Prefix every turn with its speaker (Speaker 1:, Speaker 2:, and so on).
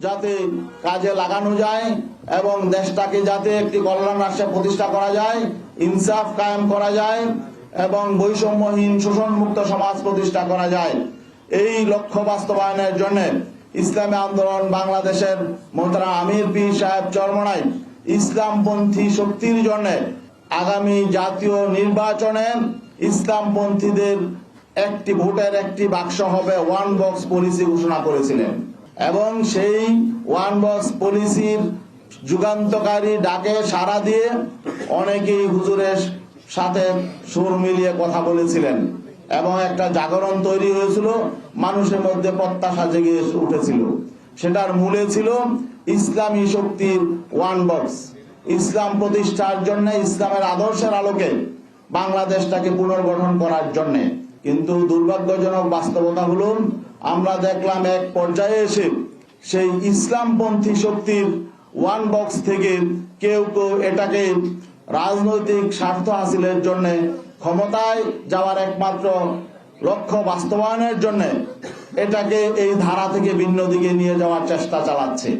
Speaker 1: যাতে কাজে লাগানো যায় এবং দেশটাকে যাতে একটি কল্যাণ রাষ্ট্রে প্রতিষ্ঠা করা যায়, ইনসাফ কায়েম করা যায় এবং বৈষম্যহীন শোষণমুক্ত সমাজ প্রতিষ্ঠা করা যায়। এই লক্ষ্য বাস্তবায়নের জন্য ইসলামী আন্দোলন বাংলাদেশের মোহতারাম আমির পীর সাহেব চরমনাই ইসলামপন্থী শক্তির জন্য আগামী জাতীয় নির্বাচনে ইসলামপন্থীদের একটি ভোটের একটি বাক্স হবে ওয়ান বক্স পলিসি ঘোষণা করেছিলেন এবং সেই ওয়ান বক্স পলিসির যুগান্তকারী ডাকে সাড়া দিয়ে অনেকেই হুজুরের সাথে সুর মিলিয়ে কথা বলেছিলেন এবং একটা জাগরণ তৈরি হয়েছিল, মানুষের মধ্যে প্রত্যাশা জেগে উঠেছিল। সেটার মূলে ছিল ইসলামী শক্তির ওয়ান বক্স, ইসলাম প্রতিষ্ঠার জন্য, ইসলামের আদর্শের আলোকে বাংলাদেশটাকে পুনর্গঠন করার জন্য। কিন্তু দুর্ভাগ্যজনক বাস্তবতা হলো আমরা দেখলাম এক পর্যায়ে এসে সেই ইসলামপন্থী শক্তির ওয়ান বক্স থেকে কেউ কেউ এটাকে রাজনৈতিক স্বার্থ হাসিলের জন্য, ক্ষমতায় যাওয়ার একমাত্র লক্ষ্য বাস্তবায়নের জন্য এটাকে এই ধারা থেকে ভিন্ন দিকে নিয়ে যাওয়ার চেষ্টা চালাচ্ছে।